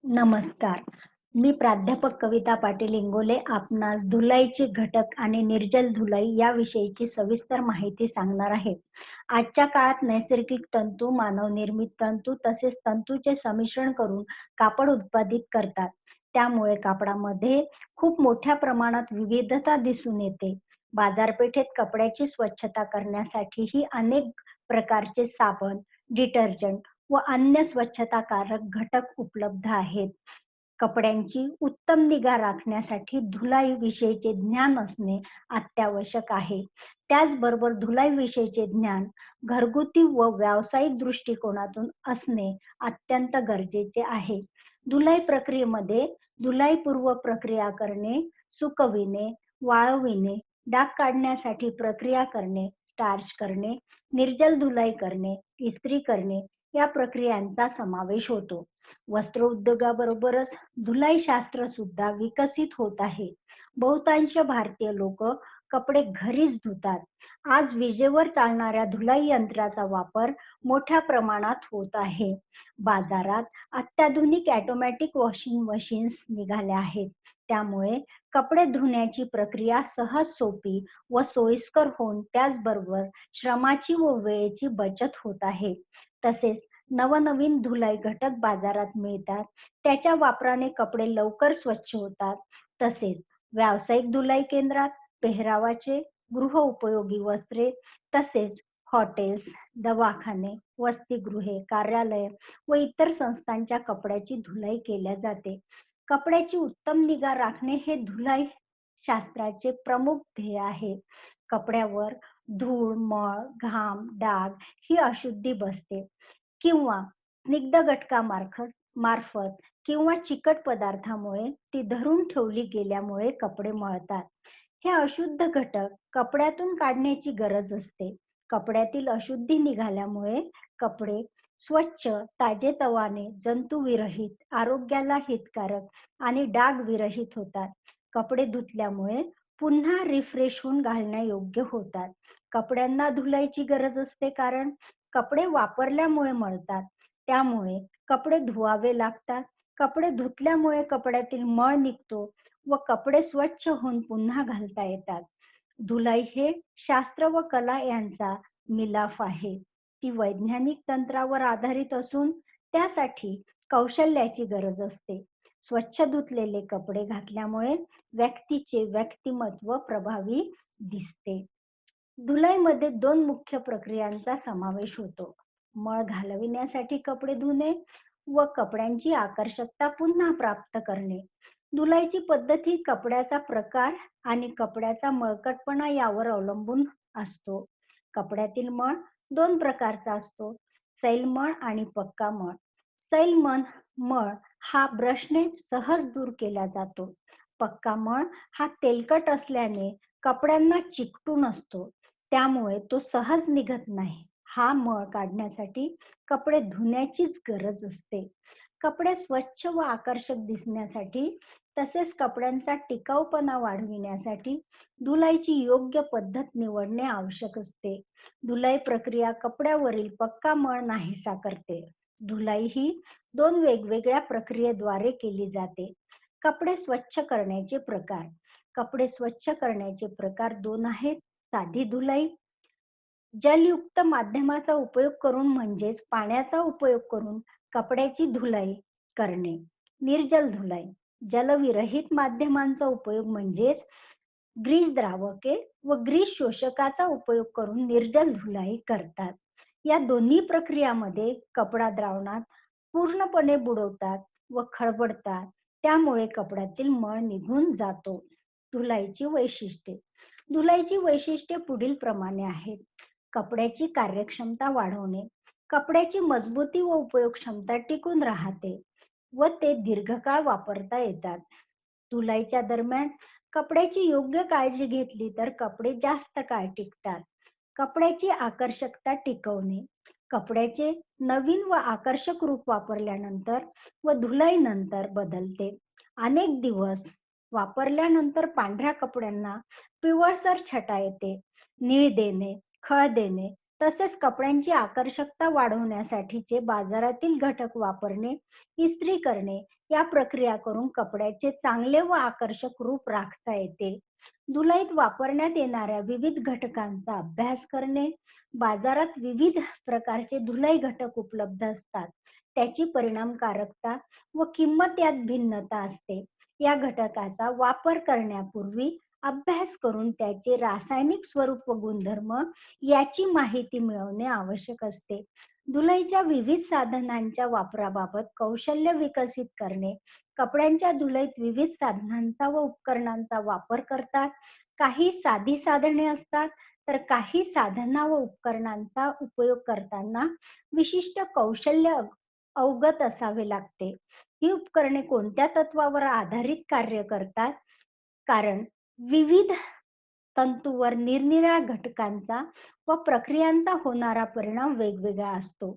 नमस्कार. मी प्राध्यापक कविता पाटील इंगोले आपणास धुलाईचे घटक आणि निर्जल धुलाई याविषयीची सविस्तर माहिती सांगणार आहे. आजच्या काळात नैसर्गिक तंतू, मानवनिर्मित तंतू तसेच तंतूचे संमिश्रण करून कापड उत्पादित करतात. त्यामुळे कापडामध्ये खूप मोठ्या प्रमाणात विविधता दिसून येते. बाजारपेठेत कपड्याची स्वच्छता करण्यासाठीही अनेक प्रकारचे साबण, डिटर्जंट व अन्य स्वच्छताकारक घटक उपलब्ध आहेत. कपड्यांची उत्तम निगा राखण्यासाठी धुलाई विषयीचे ज्ञान असणे अत्यावश्यक आहे. त्याचबरोबर धुलाई विषयीचे ज्ञान घरगुती व व्यावसायिक दृष्टिकोनातून असणे अत्यंत गरजेचे आहे. धुलाई प्रक्रियेमध्ये धुलाईपूर्व प्रक्रिया करणे, सुकविणे, वाळविणे, डाग काढण्यासाठी प्रक्रिया करणे, स्टार्च करणे, निर्जल धुलाई करणे, इस्त्री करणे या प्रक्रियांचा समावेश होतो. वस्त्रोद्योगाबरोबरच धुलाई शास्त्र सुद्धा विकसित होत आहे. बहुतांश भारतीय लोक कपडे घरीच धुतात. आज विजेवर चालणाऱ्या धुलाई यंत्राचा वापर मोठ्या प्रमाणात होत आहे. बाजारात अत्याधुनिक ऑटोमॅटिक वॉशिंग मशीन्स निघाल्या आहेत. त्यामुळे कपडे धुण्याची प्रक्रिया सहज, सोपी व सोयीस्कर होऊन त्याचबरोबर श्रमाची व वेळेची बचत होत आहे. तसेच नवनवीन धुलाई घटक बाजारात मिळतात. त्याच्या वापराने कपडे लवकर स्वच्छ होतात. तसेच व्यावसायिक धुलाई केंद्रात पेहरावाचे, गृहउपयोगी वस्त्रे तसेच हॉटेल्स, दवाखाने, वसतिगृहे, कार्यालय व इतर संस्थांच्या कपड्याची धुलाई केल्या जाते. कपड्याची उत्तम निगा राखणे हे धुलाई शास्त्राचे प्रमुख ध्येय आहे. कपड्यावर धूळ, मळ, घाम, डाग ही अशुद्धी बसते किंवा स्निग्ध घटकामार्फत मार्फत किंवा चिकट पदार्थामुळे ती धरून ठेवली गेल्यामुळे कपडे मळतात. हे अशुद्ध घटक कपड्यातून काढण्याची गरज असते. कपड्यातील अशुद्धी निघाल्यामुळे कपडे स्वच्छ, ताजेतवाने, जंतुविरहित, आरोग्याला हितकारक आणि डाग विरहित होतात. कपडे धुतल्यामुळे पुन्हा रिफ्रेश होऊन घालण्यायोग्य होतात. कपड्यांना धुलाईची गरज असते कारण कपडे वापरल्यामुळे मळतात. त्यामुळे कपडे धुवावे लागतात. कपडे धुतल्यामुळे कपड्यातील मळ निघतो व कपडे स्वच्छ होऊन पुन्हा घालता येतात. धुलाई हे शास्त्र व कला यांचा मिलाफ आहे. ती वैज्ञानिक तंत्रावर आधारित असून त्यासाठी कौशल्याची गरज असते. स्वच्छ धुतलेले कपडे घातल्यामुळे व्यक्तीचे व्यक्तिमत्व प्रभावी दिसते. धुलाईमध्ये दोन मुख्य प्रक्रियांचा समावेश होतो. मळ घालविण्यासाठी कपडे धुणे व कपड्यांची आकर्षकता पुन्हा प्राप्त करणे. धुलाईची पद्धत ही कपड्याचा प्रकार आणि कपड्याचा मळकटपणा यावर अवलंबून असतो. कपड्यातील मळ दोन प्रकारचा असतो, सैल मळ आणि पक्का मळ. सैल मळ हा ब्रशने सहज दूर केला जातो. पक्का मळ हा तेलकट असल्याने कपड्यांना चिकटून असतो. त्यामुळे तो सहज निघत नाही. हा मळ काढण्यासाठी कपडे धुण्याचीच गरज असते. कपडे स्वच्छ व आकर्षक दिसण्यासाठी तसेच कपड्यांचा टिकाऊपणा वाढविण्यासाठी धुलाईची योग्य पद्धत निवडणे आवश्यक असते. धुलाई प्रक्रिया कपड्यावरील पक्का मळ नाहीसा करते. धुलाई ही दोन वेगवेगळ्या प्रक्रियेद्वारे केली जाते. कपडे स्वच्छ करण्याचे प्रकार. कपडे स्वच्छ करण्याचे प्रकार दोन आहेत. साधी धुलाई, जलयुक्त माध्यमाचा उपयोग करून म्हणजेच पाण्याचा उपयोग करून कपड्याची धुलाई करणे. निर्जल धुलाई, जलविरहित माध्यमांचा उपयोग म्हणजेच ग्रीस द्रावके व ग्रीस शोषकाचा उपयोग करून निर्जल धुलाई करतात. या दोन्ही प्रक्रियामध्ये कपडा द्रावणात पूर्णपणे बुडवतात व खळबळतात. त्यामुळे कपड्यातील मळ निघून जातो. धुलाईची वैशिष्ट्ये. धुलाईची वैशिष्ट्ये पुढील प्रमाणे आहेत. कपड्याची कार्यक्षमता वाढवणे, कपड्याची मजबूती व उपयोगक्षमता टिकून राहते व ते दीर्घकाळ वापरता येतात. धुलाईच्या दरम्यान कपड्याची योग्य काळजी घेतली तर कपडे जास्त काळ टिकतात. कपड्याची आकर्षकता टिकवणे, कपड्याचे नवीन व आकर्षक रूप वापरल्यानंतर व धुलाईनंतर बदलते. अनेक दिवस वापरल्यानंतर पांढऱ्या कपड्यांना पिवळसर छटा येते. नीळ देणे, खळ देणे तसेच कपड्यांची आकर्षकता वाढवण्यासाठीचे बाजारातील घटक वापरणे, इस्त्री करणे या प्रक्रिया करून कपड्याचे चांगले व आकर्षक रूप राखता येते. धुलाईत वापरण्यात येणाऱ्या विविध घटकांचा अभ्यास करणे. बाजारात विविध प्रकारचे धुलाई घटक उपलब्ध असतात. त्याची परिणामकारकता व किंमत यात भिन्नता असते. या घटकाचा वापर करण्यापूर्वी अभ्यास करून त्याचे रासायनिक स्वरूप व गुणधर्म याची माहिती मिळवणे आवश्यक असते. धुलाईच्या विविध साधनांच्या वापराबाबत कौशल्य विकसित करणे. कपड्यांच्या धुलाईत विविध साधनांचा व उपकरणांचा वापर करतात. काही साधी साधने असतात, तर काही साधना व उपकरणांचा उपयोग करताना विशिष्ट कौशल्य अवगत असावे लागते. ही उपकरणे कोणत्या तत्वावर आधारित कार्य करतात? कारण विविध तंतूवर निरनिराळ्या घटकांचा व प्रक्रियांचा होणारा परिणाम वेगवेगळा असतो.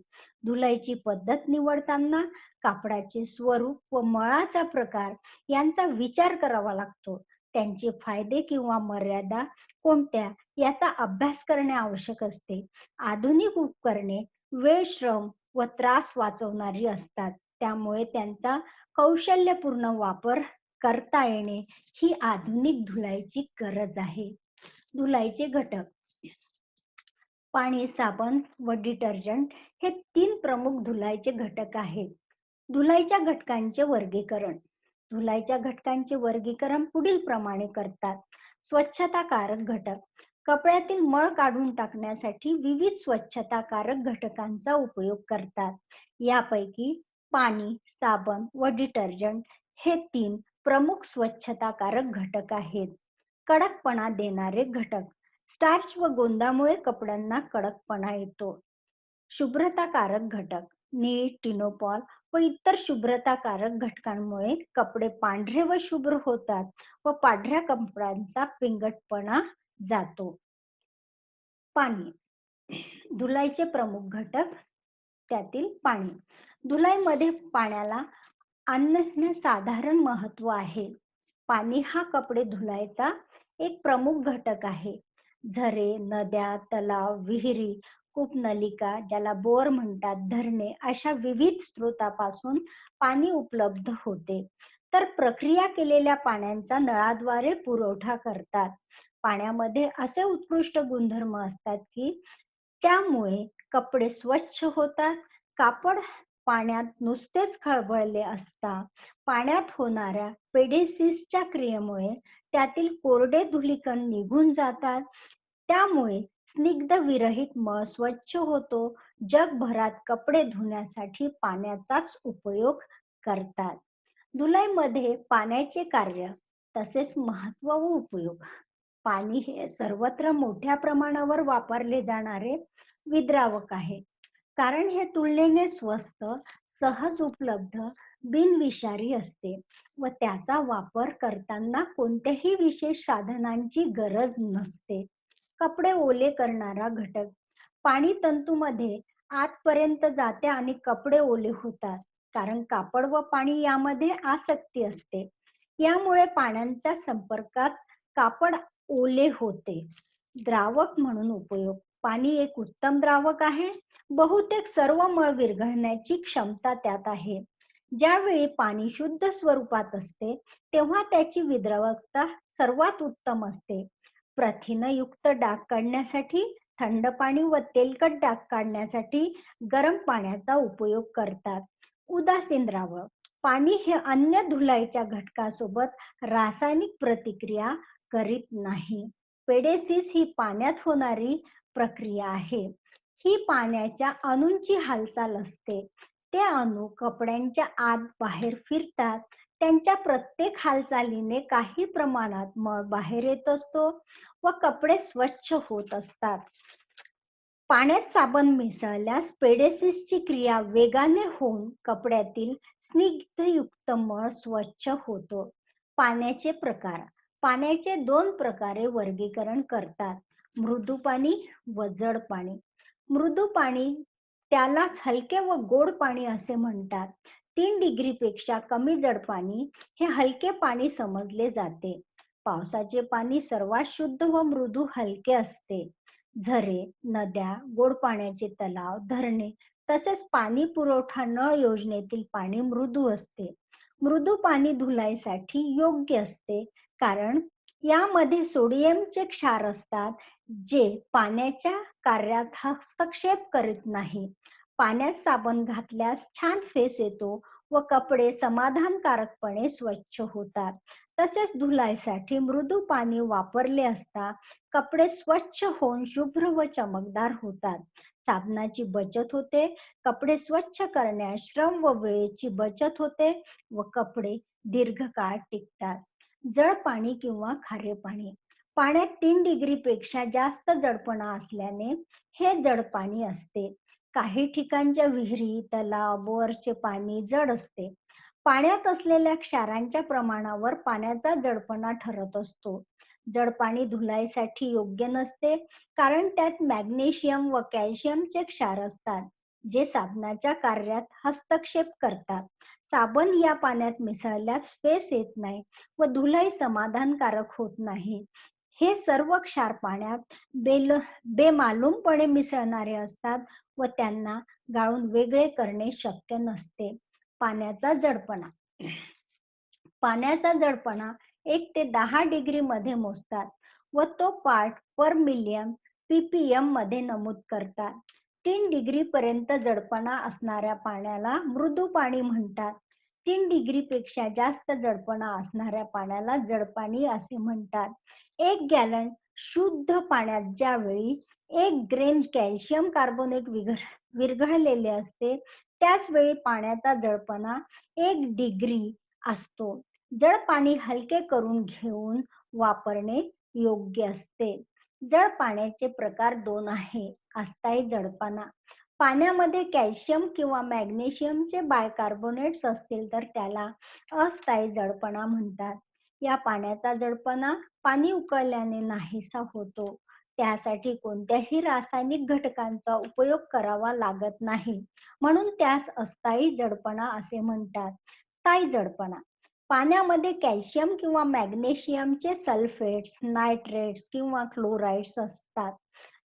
धुलाईची पद्धत निवडताना कापडाचे स्वरूप व मळाचा प्रकार यांचा विचार करावा लागतो. त्यांचे फायदे किंवा मर्यादा कोणत्या याचा अभ्यास करणे आवश्यक असते. आधुनिक उपकरणे वेळ, श्रम व त्रास वाचवणारी असतात. त्यामुळे त्यांचा कौशल्यपूर्ण वापर करता येणे ही आधुनिक धुलाईची गरज आहे. धुलाईचे घटक पाणी, साबण व डिटर्जंट हे 3 प्रमुख धुलाईचे घटक आहेत. धुलाईच्या घटकांचे वर्गीकरण. धुलाईच्या घटकांचे वर्गीकरण पुढील प्रमाणे करतात. स्वच्छताकारक घटक. कपड्यातील मळ काढून टाकण्यासाठी विविध स्वच्छताकारक घटकांचा उपयोग करतात. यापैकी पाणी, साबण व डिटर्जंट हे 3 प्रमुख स्वच्छताकारक घटक आहेत. कडकपणा देणारे घटक. स्टार्च व गोंदामुळे कपड्यांना कडकपणा येतो. शुभ्रताकारक घटक. नीळ, टिनोपॉल व इतर शुभ्रताकारक घटकांमुळे कपडे पांढरे व शुभ्र होतात व पांढऱ्या कपड्यांचा पिंगटपणा जातो. पाणी. धुलाईचे प्रमुख घटक त्यातील पाणी. धुलाईमध्ये पाण्याला अनन्यसाधारण महत्व आहे. पाणी हा कपडे धुलाईचा एक प्रमुख घटक आहे. झरे, नद्या, तलाव, विहिरी, कूपनलिका ज्याला बोर म्हणतात, धरणे अशा विविध स्रोतापासून पाणी उपलब्ध होते. तर प्रक्रिया केलेल्या पाण्याचा नळाद्वारे पुरवठा करतात. पाण्यामध्ये असे उत्कृष्ट गुणधर्म असतात की त्यामुळे कपडे स्वच्छ होतात. कापड पाण्यात नुसतेच खळबळले असता पाण्यात होणाऱ्या पेडेसिसच्या क्रियेमुळे त्यातील कोरडे धूलिकण निघून जातात. त्यामुळे स्निग्ध विरहित मळ स्वच्छ होतो. जगभरात कपडे धुण्यासाठी पाण्याचाच उपयोग करतात. धुलाईमध्ये पाण्याचे कार्य तसेच महत्व व उपयोग. पाणी हे सर्वत्र मोठ्या प्रमाणावर वापरले जाणारे विद्रावक आहे. कारण हे तुलनेने स्वस्त, सहज उपलब्ध, बिनविषारी असते व त्याचा वापर करताना कोणत्याही विशेष साधनांची गरज नसते. कपडे ओले करणारा घटक. पाणी तंतूमध्ये आतपर्यंत जाते आणि कपडे ओले होतात. कारण कापड व पाणी यामध्ये आसक्ती असते. यामुळे पाण्याच्या संपर्कात कापड ओले होते. द्रावक म्हणून उपयोग. पाणी एक उत्तम द्रावक आहे. बहुतेक सर्व मळ विरघळण्याची क्षमता त्यात आहे. ज्यावेळी पाणी शुद्ध स्वरूपात असते तेव्हा त्याची विद्रावकता सर्वात उत्तम असते. प्रथिनयुक्त डाग काढण्यासाठी थंड पाणी व तेलकट डाग काढण्यासाठी गरम पाण्याचा उपयोग करतात. उदासीन द्रावक. पाणी हे अन्य धुलाईच्या घटकासोबत रासायनिक प्रतिक्रिया करीत नाही. पेडेसिस ही पाण्यात होणारी प्रक्रिया आहे. ही पाण्याच्या अणूंची हालचाल असते. ते अणू कपड्यांच्या आत बाहेर फिरतात. त्यांच्या प्रत्येक हालचालीने काही प्रमाणात मळ बाहेर येत असतो व कपडे स्वच्छ होत असतात. पाण्यात साबण मिसळल्यास पेडेसिसची क्रिया वेगाने होऊन कपड्यातील स्निग्धयुक्त मळ स्वच्छ होतो. पाण्याचे प्रकार. पाण्याचे 2 प्रकारे वर्गीकरण करतात. मृदू पाणी व जड पाणी. मृदू पाणी त्यालाच हलके व गोड पाणी असे म्हणतात. 3 डिग्रीपेक्षा कमी जड पाणी हे हलके पाणी समजले जाते. पावसाचे पाणी सर्वात शुद्ध व मृदू हलके असते. झरे, नद्या, गोड पाण्याचे तलाव, धरणे तसेच पाणी पुरवठा नळ योजनेतील पाणी मृदू असते. मृदू पाणी धुलाईसाठी योग्य असते कारण यामध्ये सोडियमचे क्षार असतात जे पाण्याच्या कार्यात हस्तक्षेप करीत नाही. पाण्यात साबण घातल्यास छान फेस येतो व कपडे समाधानकारकपणे स्वच्छ होतात. तसेच धुलाईसाठी मृदू पाणी वापरले असता कपडे स्वच्छ होऊन शुभ्र व चमकदार होतात. साबणाची बचत होते, कपडे स्वच्छ करण्यास श्रम व वेळेची बचत होते व कपडे दीर्घकाळ टिकतात. जड पाणी किंवा खारे पाणी. पाण्यात 3 पेक्षा जास्त जडपणा असल्याने हे जड पाणी असते. काही ठिकाणच्या विहिरी, तलाव, बोअरचे पाणी जड असते. पाण्यात असलेल्या क्षारांच्या प्रमाणावर पाण्याचा जडपणा ठरत असतो. जड पाणी धुलाईसाठी योग्य नसते कारण त्यात मॅग्नेशियम व कॅल्शियमचे क्षार असतात, जे साबणाच्या कार्यात हस्तक्षेप करतात. साबण या पाण्यात मिसळल्यास फेस येत नाही व धुलाई समाधानकारक होत नाही. हे सर्व क्षार पाण्यात बेमालूमपणे मिसळणारे असतात व त्यांना गाळून वेगळे करणे शक्य नसते. पाण्याचा जडपणा. पाण्याचा जडपणा 1 ते 10 डिग्री मध्ये मोजतात व तो पार्ट पर मिलियन ppm मध्ये नमूद करतात. 3 डिग्री पर्यंत जडपणा असणाऱ्या पाण्याला मृदू पाणी म्हणतात. 3 डिग्री पेक्षा जास्त जडपणा असणाऱ्या पाण्याला जड पाणी असे म्हणतात. 1 गॅलन शुद्ध पाण्यात ज्यावेळी 1 ग्रेन कॅल्शियम कार्बोनेट विरघळलेले असते त्याच वेळी पाण्याचा जडपणा 1 डिग्री असतो. जड पाणी हलके करून घेऊन वापरणे योग्य असते. जड पाण्याचे प्रकार 2 आहे. अस्थायी जडपणा. पाण्यामध्ये कॅल्शियम किंवा मॅग्नेशियमचे बायकार्बोनेट्स असतील तर त्याला अस्थायी जडपणा म्हणतात. या पाण्याचा जडपणा पाणी उकळल्याने नाहीसा होतो. त्यासाठी कोणत्याही रासायनिक घटकांचा उपयोग करावा लागत नाही. म्हणून त्यास अस्थायी जडपणा असे म्हणतात. स्थायी जडपणा. पाण्यामध्ये कॅल्शियम किंवा मॅग्नेशियमचे सल्फेट्स, नायट्रेट्स किंवा क्लोराइड्स असतात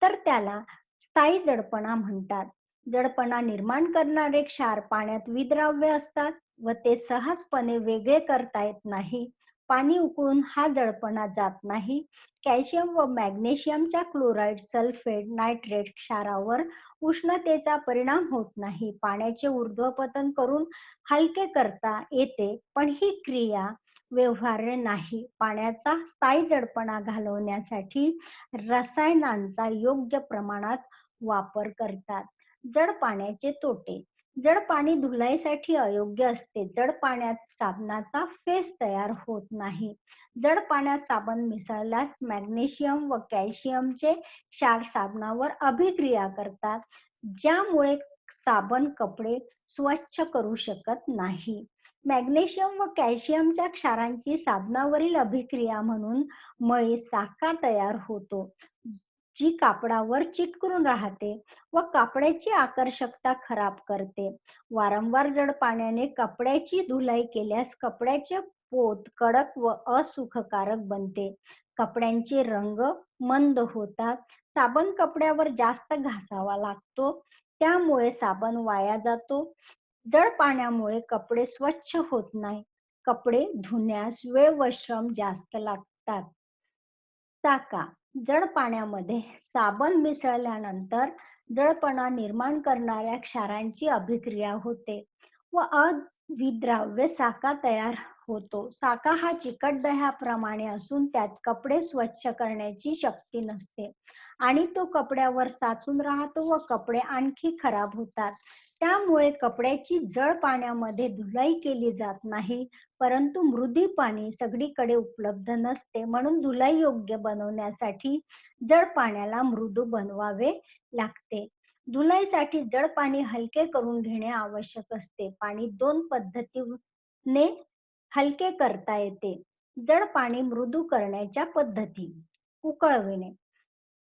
तर त्याला स्थायी जडपणा म्हणतात. जडपणा निर्माण करणारे क्षार पाण्यात विद्राव्य असतात व ते सहजपणे वेगळे करता येत नाही. पाणी उकळून हा जडपणा जात नाही. कॅल्शियम व मॅग्नेशियमच्या क्लोराइड, सल्फेट, नायट्रेट क्षारावर उष्णतेचा परिणाम होत नाही. पाण्याचे ऊर्ध्वपतन करून हलके करता येते पण ही क्रिया व्यवहार्य नाही. पाण्याचा स्थायी जडपणा घालवण्यासाठी रसायनांचा योग्य प्रमाणात वापर करतात. जड पाण्याचे तोटे. जड पाणी धुलाईसाठी अयोग्य असते. जड पाण्यात साबणाचा फेस तयार होत नाही. जड पाण्यात साबण मिसळल्यास मॅग्नेशियम व कॅल्शियमचे क्षार साबणावर अभिक्रिया करतात, ज्यामुळे साबण कपडे स्वच्छ करू शकत नाही. मॅग्नेशियम व कॅल्शियमच्या क्षारांची साबणावरील अभिक्रिया म्हणून मळी साका तयार होतो, जी कापडावर चिटकून राहते व कपड्याची आकर्षकता खराब करते. वारंवार जड पाण्याने कपड्याची धुलाई केल्यास कपड्याचे पोत कडक व असुखकारक बनते. कपड्यांचे रंग मंद होतात. साबण कपड्यावर जास्त घासावा लागतो, त्यामुळे साबण वाया जातो. जड पाण्यामुळे कपडे स्वच्छ होत नाही. कपडे धुण्यास वेळ व श्रम जास्त लागतात. साका. जड पाण्यामध्ये साबण मिसळल्यानंतर जडपणा निर्माण करणाऱ्या क्षारांची अभिक्रिया होते व अविद्राव्य साका तयार होतो. साका हा चिकट दह्याप्रमाणे असून त्यात कपडे स्वच्छ करण्याची शक्ती नसते आणि तो कपड्यावर साचून राहतो व कपडे आणखी खराब होतात. त्यामुळे कपड्याची जड पाण्यामध्ये धुलाई केली जात नाही. परंतु मृदी पाणी सगळीकडे उपलब्ध नसते, म्हणून धुलाई योग्य बनवण्यासाठी जड पाण्याला मृदू बनवावे लागते. धुलाईसाठी जड पाणी हलके करून घेणे आवश्यक असते. पाणी 2 पद्धतीने हलके करता येते. जड पाणी मृदू करण्याच्या पद्धती. उकळविणे.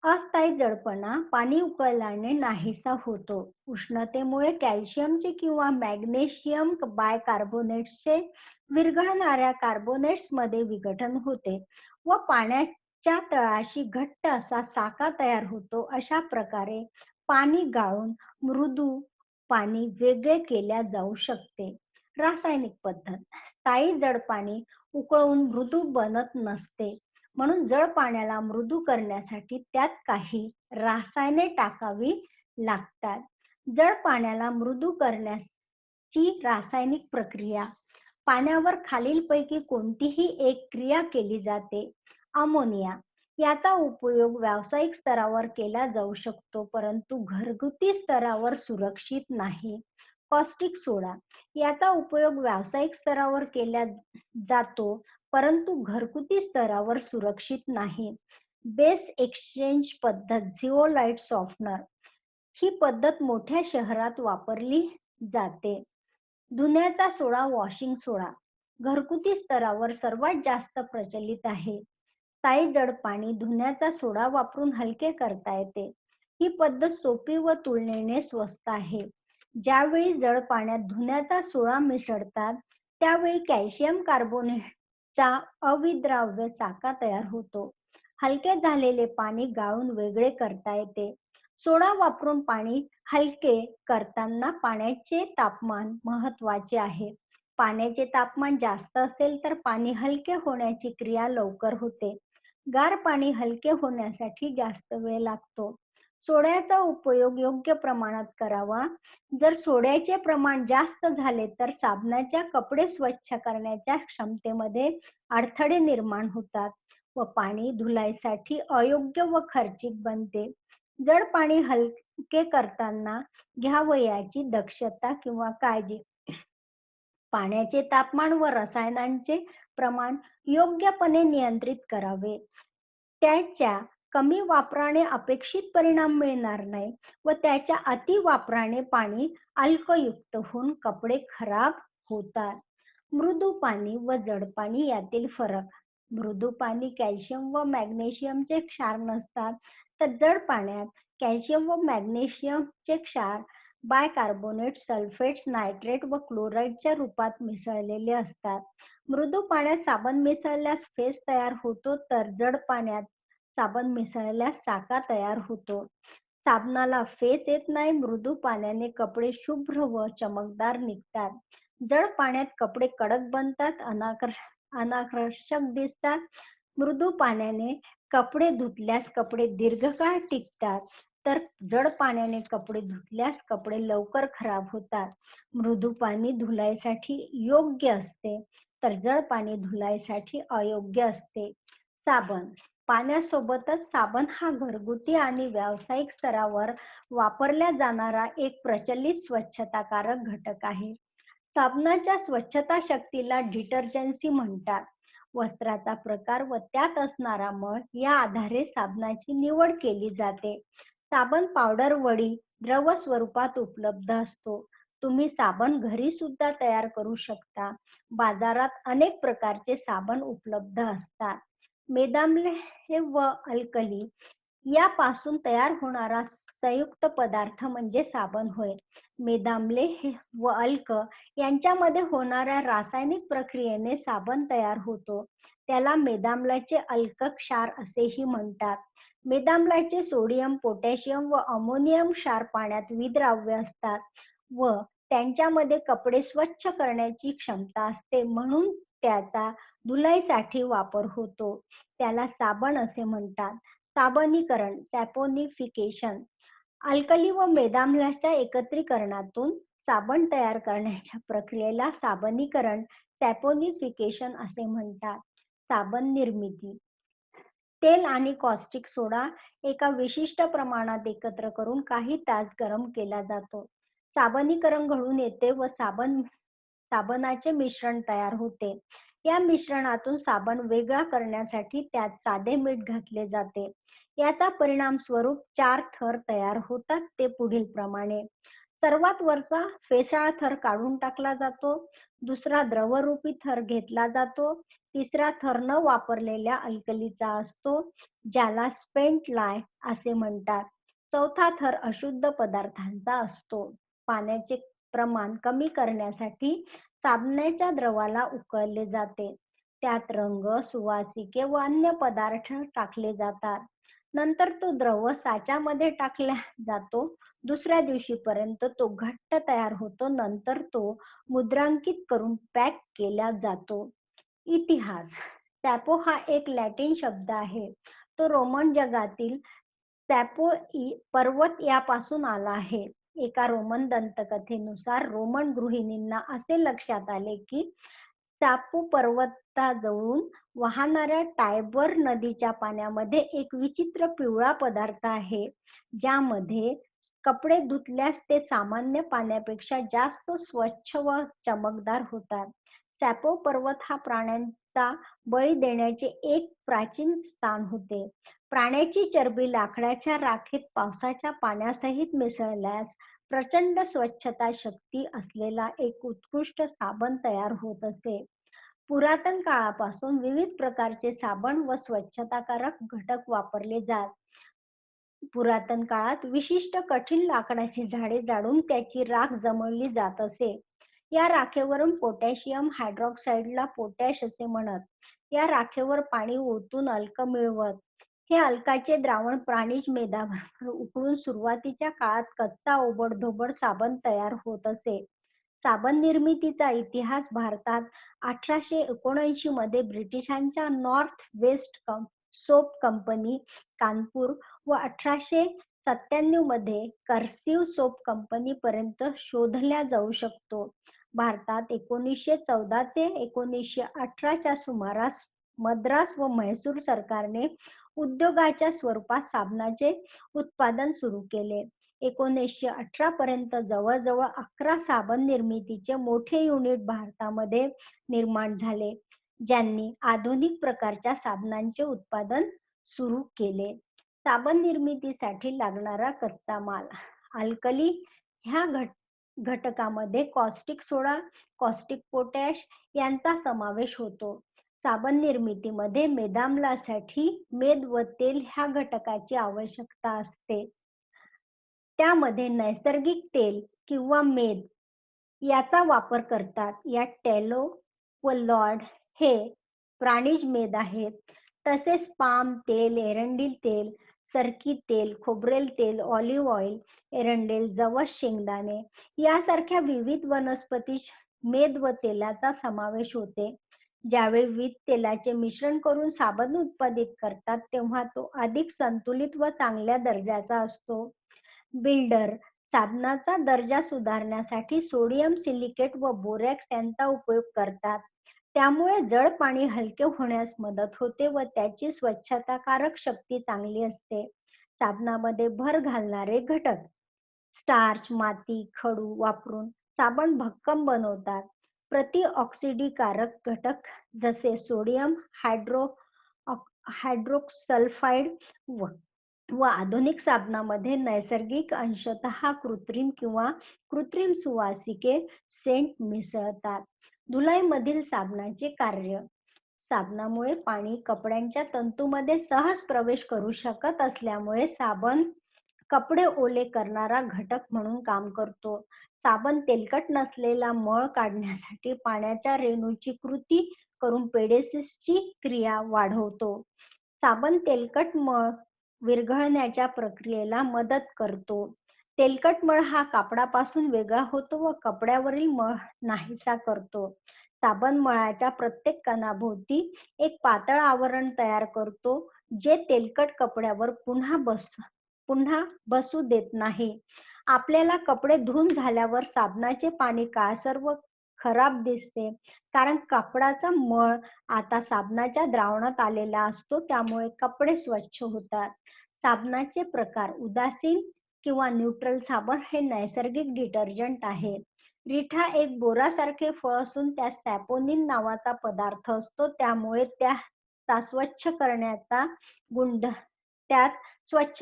अस्थायी जडपणा पाणी उकळल्याने नाहीसा होतो. उष्णतेमुळे कॅल्शियमचे किंवा मॅग्नेशियम बायकार्बोनेट्सचे विरघळणाऱ्या कार्बोनेट्समध्ये विघटन होते व च्या तळाशी घट्ट असा साका तयार होतो. अशा प्रकारे पाणी गाळून मृदू पाणी वेगळे केल्या जाऊ शकते. रासायनिक पद्धत. स्थायी जड पाणी उकळून मृदू बनत नसते. म्हणून जड पाण्याला मृदू करण्यासाठी त्यात काही रसायने टाकावी लागतात. जड पाण्याला मृदू करण्याची रासायनिक प्रक्रिया. पाण्यावर खालीलपैकी कोणतीही एक क्रिया केली जाते. अमोनिया याचा उपयोग व्यावसायिक स्तरावर केला जाऊ शकतो, परंतु घरगुती स्तरावर सुरक्षित नाही. कॉस्टिक सोडा याचा उपयोग व्यावसायिक स्तरावर केला जातो, परंतु घरगुती स्तरावर सुरक्षित नाही. बेस एक्सचेंज पद्धत झिओलाइट सॉफ्टनर ही पद्धत मोठ्या शहरात वापरली जाते. धुण्याचा सोडा वॉशिंग सोडा घरगुती स्तरावर सर्वात जास्त प्रचलित आहे. स्थायी जड पाणी धुण्याचा सोडा वापरून हलके करता येते. ही पद्धत सोपी व तुलनेने स्वस्त आहे. ज्यावेळी जड पाण्यात धुण्याचा सोडा मिसळतात, त्यावेळी कॅल्शियम कार्बोनेटचा अविद्राव्य साका तयार होतो. हलके झालेले पाणी गाळून वेगळे करता येते. सोडा वापरून पाणी हलके करताना पाण्याचे तापमान महत्वाचे आहे. पाण्याचे तापमान जास्त असेल तर पाणी हलके होण्याची क्रिया लवकर होते. गार पाणी हलके होण्यासाठी जास्त वेळ लागतो. सोड्याचा उपयोग योग्य प्रमाणात करावा. जर सोड्याचे प्रमाण जास्त झाले तर साबणाच्या कपडे स्वच्छ करण्याच्या क्षमतेमध्ये अडथळे निर्माण होतात व पाणी धुलाईसाठी अयोग्य व खर्चिक बनते. जड पाणी हलके करताना घ्यावयाची दक्षता किंवा काळजी. पाण्याचे तापमान व रसायनांचे प्रमाण योग्यपणे नियंत्रित करावे. त्याच्या कमी वापराने अपेक्षित परिणाम मिळणार नाही व त्याच्या अति वापराने पाणी अल्कयुक्त होऊन कपडे खराब होतात. मृदू पाणी व जड पाणी यातील फरक. मृदू पाणी कॅल्शियम व मॅग्नेशियमचे क्षार नसतात, तर जड पाण्यात कॅल्शियम व मॅग्नेशियमचे क्षार बायकार्बोनेट, सल्फेट्स, नायट्रेट व क्लोराईडच्या रूपात मिसळलेले असतात. मृदू पाण्यात साबण मिसळल्यास फेस तयार होतो, तर जड पाण्यात साबण मिसळल्यास साका तयार होतो. साबणाला फेस येत नाही. मृदू पाण्याने कपडे शुभ्र व चमकदार निघतात. जड पाण्यात कपडे कडक बनतात, अनाकर्षक दिसतात. मृदू पाण्याने कपडे धुतल्यास कपडे दीर्घकाळ टिकतात, तर जड पाण्याने कपडे धुतल्यास कपडे लवकर खराब होतात. मृदू पाणी धुलाईसाठी योग्य असते, तर जड पाणी धुलाईसाठी अयोग्य असते. साबण. पाण्यासोबतच साबण हा घरगुती आणि व्यावसायिक स्तरावर वापरला जाणारा एक प्रचलित स्वच्छताकारक घटक आहे. साबणाच्या स्वच्छता शक्तीला डिटर्जन्सी म्हणतात. वस्त्राचा प्रकार व त्यात असणारा मळ या आधारे साबणाची निवड केली जाते. साबण पावडर वडी द्रव स्वरूपात उपलब्ध असतो. तुम्ही साबण घरी सुद्धा तयार करू शकता. बाजारात अनेक प्रकारचे साबण उपलब्ध असतात. मेदाम्ले व अल्कली यापासून तयार होणारा संयुक्त पदार्थ म्हणजे साबण होय. मेदाम्ले व अल्क यांच्यामध्ये होणाऱ्या रासायनिक प्रक्रियेने साबण तयार होतो. त्याला मेदाम्लाचे अल्क क्षार असेही म्हणतात. मेदाम्लाचे सोडियम, पोटॅशियम व अमोनियम क्षार पाण्यात विद्राव्य असतात व त्यांच्यामध्ये कपडे स्वच्छ करण्याची क्षमता असते, म्हणून त्याचा धुलाईसाठी वापर होतो. त्याला साबण असे म्हणतात. साबणीकरण सॅपोनिफिकेशन. अल्कली व मेदाम्लाच्या एकत्रीकरणातून साबण तयार करण्याच्या प्रक्रियेला साबणीकरण सॅपोनिफिकेशन असे म्हणतात. साबण निर्मिती. तेल आणि कॉस्टिक सोडा एका विशिष्ट प्रमाणात एकत्र करून काही तास गरम केला जातो. साबणीकरण घडून येते व साबणाचे मिश्रण तयार होते. या मिश्रणातून साबण वेगळा करण्यासाठी त्यात साधे मीठ घातले जाते. याचा परिणाम स्वरूप 4 थर तयार होतात, ते पुढील प्रमाणे. सर्वात वरचा फेसाळ थर काढून टाकला जातो. दुसरा द्रवरूपी थर घेतला जातो. तिसरा थर न वापरलेल्या अल्कलीचा असतो, ज्याला स्पेंट लाय असे म्हणतात. चौथा थर अशुद्ध पदार्थांचा असतो. पाण्याचे प्रमाण कमी करण्यासाठी साबणाच्या द्रवाला उकळले जाते. त्यात रंग, सुवासिके व अन्य पदार्थ टाकले जातात. नंतर तो द्रव साच्यामध्ये टाकला जातो. दुसऱ्या दिवशीपर्यंत तो घट्ट तयार होतो. नंतर तो मुद्रांकित करून पॅक केला जातो. इतिहास. सॅपो हा एक लॅटिन शब्द आहे. तो रोमन जगातील सॅपो पर्वत यापासून आला आहे. एका रोमन दंतकथेनुसार रोमन गृहिणींना असे लक्षात आले की सापू पर्वताजवळून वाहणाऱ्या टायबर नदीच्या पाण्यामध्ये एक विचित्र पिवळा पदार्थ आहे, ज्यामध्ये कपडे धुतल्यास ते सामान्य पाण्यापेक्षा जास्त स्वच्छ व चमकदार होतात. सॅपो पर्वत हा प्राण्यांचा बळी देण्याचे एक प्राचीन स्थान होते. प्राण्याची चरबी लाकडाच्या राखेत पावसाच्या पाण्यासहित मिसळल्यास प्रचंड स्वच्छता शक्ती असलेला एक उत्कृष्ट साबण तयार होत असे. पुरातन काळापासून विविध प्रकारचे साबण व स्वच्छताकारक घटक वापरले जात. पुरातन काळात विशिष्ट कठीण लाकडाची झाडे जाळून त्याची राख जमवली जात असे. या राखेवरून पोटॅशियम हायड्रॉक्साईडला पोटॅश असे म्हणत. या राखेवर पाणी ओतून अल्क मिळवत. हे अल्काचे द्रावण प्राणिज मेदाबरोबर उकळून सुरुवातीच्या काळात कच्चा ओबडधोबड साबण तयार होत असे. साबण निर्मितीचा इतिहास भारतात 1879 मध्ये ब्रिटिशांच्या north west soap company Kanpur व 1897 मध्ये कर्सिव्ह सोप कंपनी पर्यंत शोधल्या जाऊ शकतो. भारतात 1914 ते 1918 च्या सुमारास मद्रास व म्हैसूर सरकारने उद्योगाच्या स्वरूपात साबणाचे उत्पादन सुरू केले. 1918 पर्यंत जवळजवळ 11 साबण निर्मितीचे मोठे युनिट भारतामध्ये निर्माण झाले, ज्यांनी आधुनिक प्रकारच्या साबणांचे उत्पादन सुरू केले. साबण निर्मितीसाठी लागणारा कच्चा माल. अल्कली ह्या घटकामध्ये कॉस्टिक सोडा, कॉस्टिक पोटॅश यांचा समावेश होतो. साबण निर्मितीमध्ये मेदाम्लासाठी मेद व तेल ह्या घटकाची आवश्यकता असते. त्यामध्ये नैसर्गिक तेल किंवा मेद याचा वापर करतात. यात टॅलो व लॉर्ड हे प्राणिज मेद आहेत. तसेच पाम तेल, एरंडिल तेल, सरकी तेल, खोबरेल तेल, ऑलिव्ह ऑइल, एरंडेल, जवस, शेंगदाणे यासारख्या विविध वनस्पती मेद व तेलाचा समावेश होते. ज्यावेळी विविध तेलाचे मिश्रण करून साबण उत्पादित करतात, तेव्हा तो अधिक संतुलित व चांगल्या दर्जाचा असतो. बिल्डर साबणाचा दर्जा सुधारण्यासाठी सोडियम सिलिकेट व बोरॅक्स यांचा उपयोग करतात. त्यामुळे जड पाणी हलके होण्यास मदत होते व त्याची स्वच्छताकारक शक्ती चांगली असते. साबणामध्ये भर घालणारे घटक. स्टार्च, माती, खडू वापरून साबण भक्कम बनवतात. प्रतिऑक्सिडीकारक घटक जसे सोडियम हायड्रोक्सल्फाइड व व आधुनिक साबणामध्ये नैसर्गिक अंशतः कृत्रिम किंवा कृत्रिम सुवासिके सेंट मिसळतात. धुलाईमधील साबणाचे कार्य. साबणामुळे पाणी कपड्यांच्या तंतूमध्ये सहज प्रवेश करू शकत असल्यामुळे साबण कपडे ओले करणारा घटक म्हणून काम करतो. साबण तेलकट नसलेला मळ काढण्यासाठी पाण्याच्या रेणूची कृती करून पेडेसिसची क्रिया वाढवतो. साबण तेलकट मळ विरघळण्याच्या प्रक्रियेला मदत करतो. तेलकट मळ हा कापडापासून वेगळा होतो व कपड्यावरील मळ नाहीसा करतो. साबण मळाच्या प्रत्येक कणाभोवती एक पातळ आवरण तयार करतो, जे तेलकट कपड्यावर पुन्हा बसू देत नाही. आपल्याला कपडे धुवून झाल्यावर साबणाचे पाणी काळसर व खराब दिसते, कारण कपडाचा मळ आता साबणाच्या द्रावणात आलेला असतो, त्यामुळे कपडे स्वच्छ होतात. साबणाचे प्रकार. उदासीन किंवा न्यूट्रल साबण हे नैसर्गिक डिटर्जंट आहे. रिठा एक बोरासारखे फळ असून त्यात सॅपोनिन नावाचा पदार्थ असतो, त्यामुळे त्यात स्वच्छ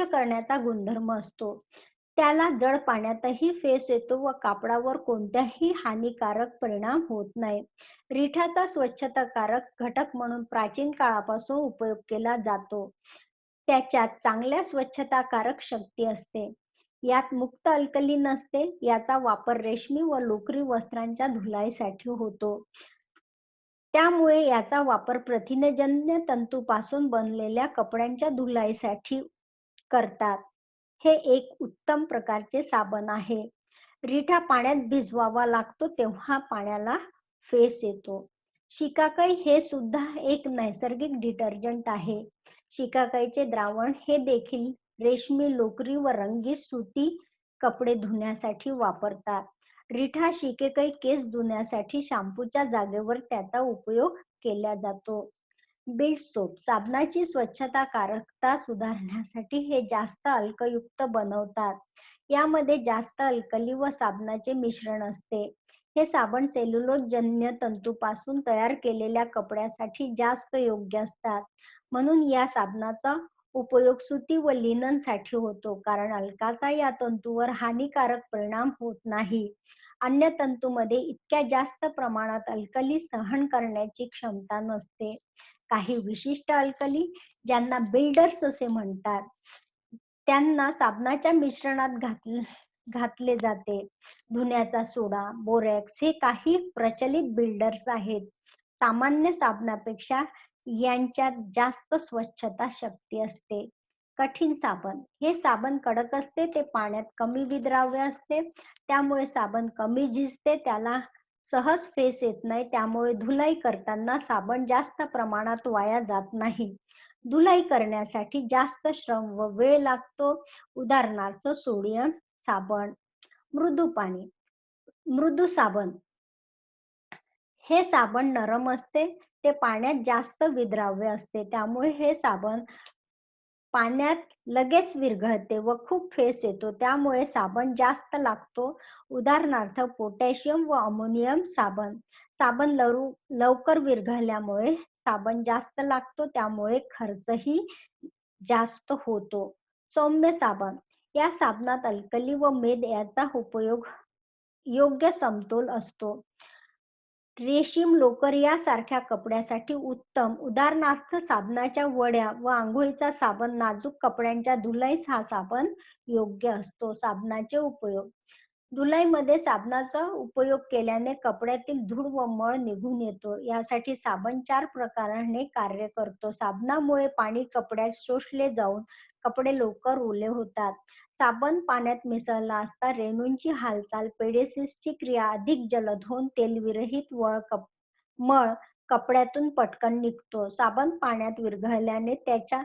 करण्याचा गुणधर्म असतो. त्याला जड पाण्यातही फेस येतो व कापडावर कोणत्याही हानिकारक परिणाम होत नाही. रिठाचा स्वच्छताकारक घटक म्हणून प्राचीन काळापासून उपयोग केला जातो. त्याच्यात चांगल्या स्वच्छताकारक शक्ती असते. यात मुक्त अल्कली नसते. याचा वापर रेशमी व लोकरी वस्त्रांच्या धुलाईसाठी होतो. त्यामुळे याचा वापर प्रथिनजन्य तंतूपासून बनलेल्या कपड्यांच्या धुलाईसाठी करतात. हे एक उत्तम प्रकारचे साबण आहे. रिठा पाण्यात भिजवावा लागतो तेव्हा पाण्याला फेस येतो. शिकाकाई हे सुद्धा एक नैसर्गिक डिटर्जंट आहे. शिकाकाईचे द्रावण हे देखील रेशमी, लोकरी व रंगीत सुती कपडे धुण्यासाठी वापरतात. रिठा शिकेकाई केस धुण्यासाठी शॅम्पूच्या जागेवर त्याचा उपयोग केला जातो. बीट सोप साबणाची स्वच्छताकारकता सुधारण्यासाठी हे जास्त अल्कयुक्त बनवतात. यामध्ये जास्त अल्कली व साबणाचे मिश्रण असते. हे साबण सेल्युलोजन्य तंतूपासून तयार केलेल्या कपड्यासाठी जास्त योग्य असतात. म्हणून या साबणाचा उपयोग सुती व लिननसाठी होतो, कारण अल्काचा या तंतूवर हानिकारक परिणाम होत नाही. अन्य तंतूमध्ये इतक्या जास्त प्रमाणात अल्कली सहन करण्याची क्षमता नसते. काही विशिष्ट अल्कली, ज्यांना बिल्डर्स असे म्हणतात, त्यांना साबणाच्या मिश्रणात घातले जाते. धुण्याचा सोडा, बोरॅक्स हे काही प्रचलित बिल्डर्स आहेत. सामान्य साबणापेक्षा यांच्यात जास्त स्वच्छता शक्ती असते. कठीण साबण हे साबण कडक असते, ते पाण्यात कमी विद्राव्य असते, त्यामुळे साबण कमी झिजते, त्याला सहज फेस येत नाही, त्यामुळे धुलाई करताना साबण जास्त प्रमाणात वाया जात नाही. धुलाई करण्यासाठी जास्त श्रम व वेळ लागतो. उदाहरणार्थ सोडियम साबण. मृदू पाणी. मृदू साबण हे साबण नरम असते, ते पाण्यात जास्त विद्राव्य असते, त्यामुळे हे साबण पाण्यात लगेच विरघळते व खूप फेस येतो, त्यामुळे साबण जास्त लागतो. उदाहरणार्थ पोटॅशियम व अमोनियम साबण. साबण लवकर विरघळल्यामुळे साबण जास्त लागतो, त्यामुळे खर्चही जास्त होतो. सौम्य साबण. या साबणात अल्कली व मेद याचा उपयोग योग्य समतोल असतो. रेशीम, लोकर यासारख्या कपड्यासाठी उत्तम. उदाहरणार्थ साबणाच्या वड्या व अंघोळीचा साबण. नाजूक कपड्यांच्या धुलाईस हा साबण योग्य असतो. साबणाचे उपयोग. धुलाईमध्ये साबणाचा उपयोग केल्याने कपड्यातील धूळ व मळ निघून येतो. यासाठी साबण 4 प्रकाराने कार्य करतो. साबणामुळे पाणी कपड्यात शोषले जाऊन कपडे लवकर ओले होतात. साबण पाण्यात मिसळला असता रेणूंची हालचाल, पेडेसिसची क्रिया अधिक जलद होऊन तेलविरहित मळ कपड्यातून पटकन निघतो. साबण पाण्यात विरघळल्याने त्याच्या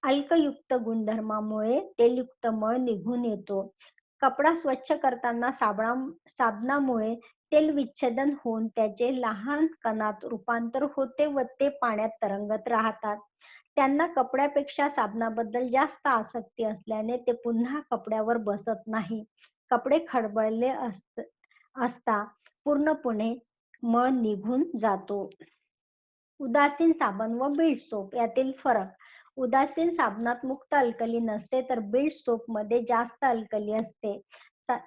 अल्कयुक्त गुणधर्मामुळे तेलयुक्त मळ निघून येतो. कपडा स्वच्छ करताना साबणामुळे तेल विच्छेदन होऊन त्याचे लहान कणात रूपांतर होते व ते पाण्यात तरंगत राहतात. त्यांना कपड्यापेक्षा साबणाबद्दल जास्त आसक्ती असल्याने ते पुन्हा कपड्यावर बसत नाही. कपडे खडबडले असता पूर्णपणे मळ निघून जातो. उदासीन साबण व बीट सोप यातील फरक. उदासीन साबणात मुक्त अल्कली नसते, तर बीट सोपमध्ये जास्त अल्कली असते.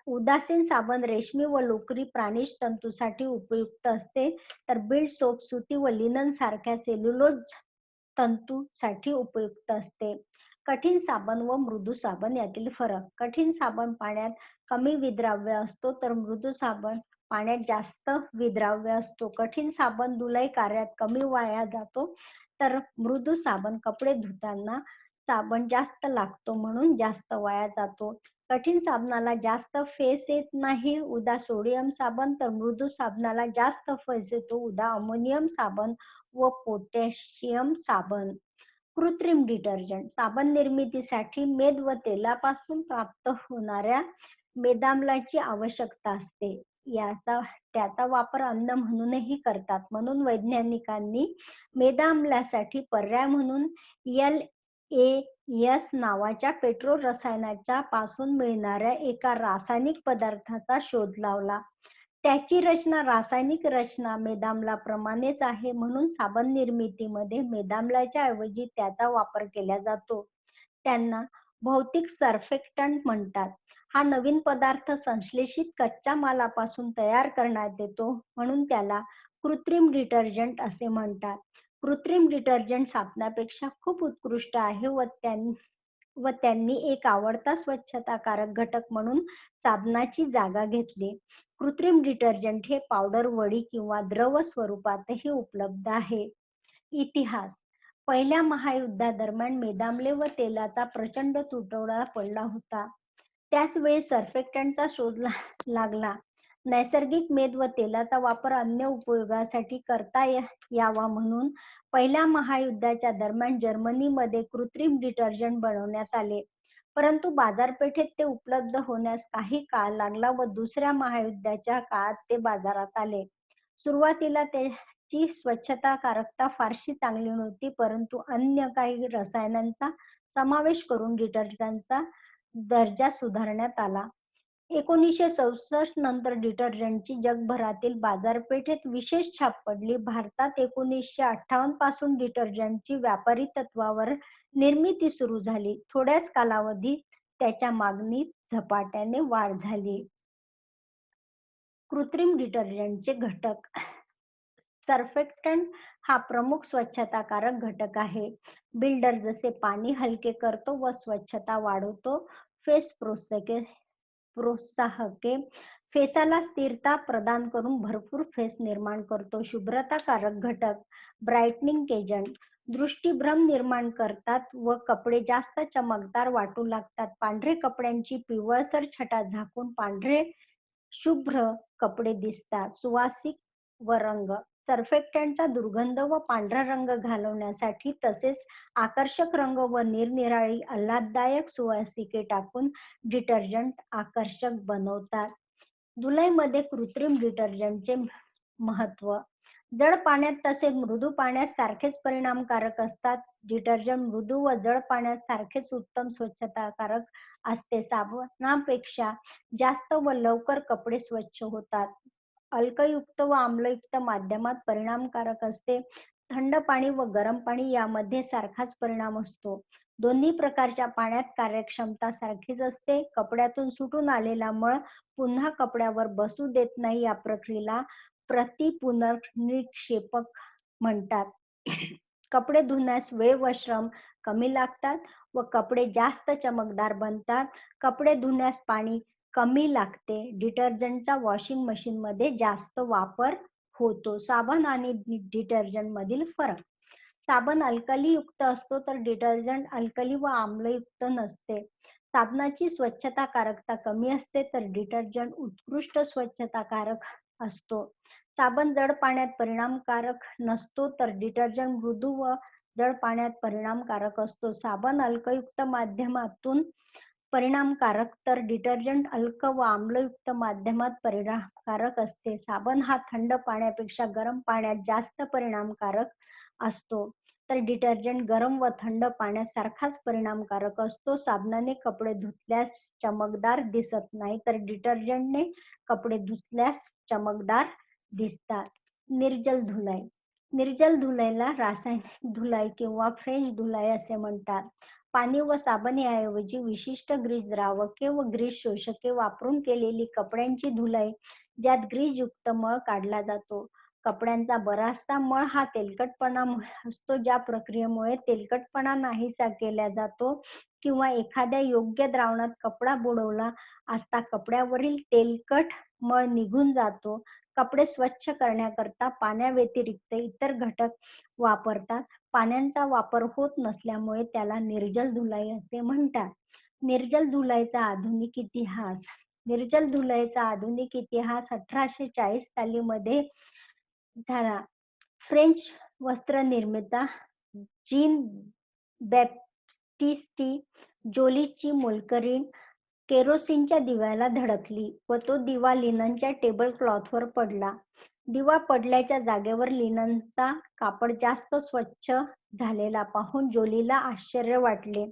उदासीन साबण रेशमी व लोकरी प्राणिज तंतूसाठी उपयुक्त असते, तर बीट सोप सुती व लिनन सारख्या सेल्युलोज तंतूसाठी उपयुक्त असते. कठीण साबण व मृदू साबण यातील फरक. कठीण साबण पाण्यात कमी विद्राव्य असतो, तर मृदू साबण पाण्यात जास्त विद्राव्य असतो. कठीण साबण धुलाई कार्यात कमी वाया जातो, तर मृदू साबण कपडे धुताना साबण जास्त लागतो म्हणून जास्त वाया जातो. कठीण साबणाला जास्त फेस येत नाही, उदा सोडियम साबण, तर मृदू साबणाला जास्त फेस येतो, उदा अमोनियम साबण व पोटॅशियम साबण. कृत्रिम डिटर्जंट. साबण निर्मितीसाठी मेद व तेलापासून प्राप्त होणाऱ्या मेदाम्लाची आवश्यकता असते. त्याचा वापर अन्न म्हणूनही करतात. म्हणून वैज्ञानिकांनी मेदाम्लासाठी पर्याय म्हणून LAS नावाच्या पेट्रो रसायनाच्या पासून मिळणाऱ्या एका रासायनिक पदार्थाचा शोध लावला. त्याची रासायनिक रचना मेदाम्लाप्रमाणेच आहे, म्हणून साबण निर्मितीमध्ये मेदाम्लाच्या ऐवजी त्याचा वापर केला जातो. त्यांना भौतिक सर्फेक्टंट म्हणतात. हा नवीन पदार्थ संश्लेषित कच्च्या मालापासून तयार करण्यात येतो, म्हणून त्याला कृत्रिम डिटर्जंट असे म्हणतात. कृत्रिम डिटर्जंट साबणापेक्षा खूप उत्कृष्ट आहे व व त्यांनी एक आवडता स्वच्छताकारक घटक म्हणून साबणाची जागा घेतली. कृत्रिम डिटर्जंट हे पावडर, वडी किंवा द्रव स्वरूपातही उपलब्ध आहे. इतिहास. पहिल्या महायुद्धादरम्यान मेदामले व तेलाचा प्रचंड तुटवडा पडला होता. त्याच वेळी सर्फेक्टंटचा शोध लागला. नैसर्गिक मेद व तेलाचा वापर अन्य उपयोगासाठी करता यावा म्हणून पहिल्या महायुद्धाच्या दरम्यान जर्मनीमध्ये कृत्रिम डिटर्जंट बनवण्यात आले. परंतु बाजारपेठेत ते उपलब्ध होण्यास काही काळ लागला व दुसऱ्या महायुद्धाच्या काळात ते बाजारात आले. सुरुवातीला त्याची स्वच्छताकारकता फारशी चांगली नव्हती, परंतु अन्य काही रसायनांचा समावेश करून डिटर्जंटचा दर्जा सुधारण्यात आला. 1964 नंतर डिटर्जंटची जगभरातील बाजारपेठेत विशेष छाप पडली. भारतात 1958 पासून डिटर्जंटची व्यापारी तत्वावर निर्मिती सुरू झाली. थोड्याच कालावधीत त्याच्या मागणीत झपाट्याने वाढ झाली. कृत्रिम डिटर्जंटचे घटक. सर्फेक्टंट हा प्रमुख स्वच्छताकारक घटक आहे. बिल्डर जसे पाणी हलके करतो व स्वच्छता वाढवतो. फेस प्रोत्साहके फेसाला स्थिरता प्रदान करून भरपूर फेस निर्माण करतो. शुभ्रताकारक घटक. ब्राईटनिंग एजंट दृष्टीभ्रम निर्माण करतात व कपडे जास्त चमकदार वाटू लागतात. पांढरे कपड्यांची पिवळसर छटा झाकून पांढरे शुभ्र कपडे दिसतात. सुवासिक व रंग. सर्फेक्टंटचा दुर्गंध व पांढरा रंग घालवण्यासाठी तसेच आकर्षक रंग व निरनिराळी आल्हाददायक सुवासिके टाकून डिटर्जंट आकर्षक बनवतात. धुलाईमध्ये कृत्रिम डिटर्जंटचे महत्त्व. जड पाण्यात तसेच मृदू पाण्यात सारखेच परिणामकारक असतात. डिटर्जंट मृदू व जड पाण्यात सारखेच उत्तम स्वच्छताकारक असते. साबणापेक्षा जास्त व लवकर कपडे स्वच्छ होतात. अल्कयुक्त व आम्लयुक्त माध्यमात परिणामकारक असते. थंड पाणी व गरम पाणी यामध्ये सारखाच परिणाम असतो. दोन्ही प्रकारच्या पाण्यात कार्यक्षमता सारखीच असते. कपड्यातून सुटून आलेला मळ पुन्हा कपड्यावर बसू देत नाही. या प्रक्रियेला प्रतिपुनर्निक्षेपक म्हणतात. कपडे धुण्यास वेळ व श्रम कमी लागतात व कपडे जास्त चमकदार बनतात. कपडे धुण्यास पाणी कमी लागते. डिटर्जंटचा वॉशिंग मशीनमध्ये जास्त वापर होतो. साबण आणि डिटर्जंट मधील फरक. साबण अल्कलीयुक्त असतो तर डिटर्जंट अल्कली व आम्लयुक्त नसते. साबणाची स्वच्छताकारकता कमी असते तर डिटर्जंट उत्कृष्ट स्वच्छताकारक असतो. साबण जड पाण्यात परिणामकारक नसतो तर डिटर्जंट मृदू व जड पाण्यात परिणामकारक असतो. साबण अल्कयुक्त माध्यमातून परिणामकारक तर डिटर्जंट अल्क व आम्लयुक्त माध्यमात परिणामकारक असते. साबण हा थंड पाण्यापेक्षा गरम पाण्यात जास्त परिणामकारक असतो तर डिटर्जंट गरम व थंड पाण्यात सारखाच परिणामकारक असतो. साबणाने कपडे धुतल्यास चमकदार दिसत नाही तर डिटर्जंटने कपडे धुतल्यास चमकदार दिसतात. निर्जल धुलाई. निर्जल धुलाईला रासायनिक धुलाई किंवा फ्रेंच धुलाई असे म्हणतात. पाणी व साबण याऐवजी विशिष्ट ग्रीस द्रावके व ग्रीस शोषके वापरून केलेली कपड्यांची धुलाई, ज्यात ग्रीसयुक्त मळ काढला जातो. कपड्यांचा बराचसा मळ हा तेलकटपणामुळे असतो. ज्या प्रक्रियेमुळे तेलकटपणा नाहीसा केला जातो किंवा एखाद्या योग्य द्रावणात कपडा बुडवला असता कपड्यावरील तेलकट मळ निघून जातो. कपडे स्वच्छ करण्याकरता पाण्याव्यतिरिक्त इतर घटक वापरतात. पाण्याचा वापर होत नसल्यामुळे त्याला निर्जल धुलाई असे म्हणतात. निर्जल धुलाईचा आधुनिक इतिहास. निर्जल धुलाईचा आधुनिक इतिहास 1840 साली मध्ये झाला. फ्रेंच वस्त्रनिर्माता जीन बॅप्टिस्टी जोलीची मोलकरीण केरोसिनच्या दिव्याला धडकली व तो दिवा लिननच्या टेबल क्लॉथवर पडला. दिवा पडल्याच्या जागेवर लिननचा कापड जास्त स्वच्छ झालेला पाहून जोलीला आश्चर्य वाटले.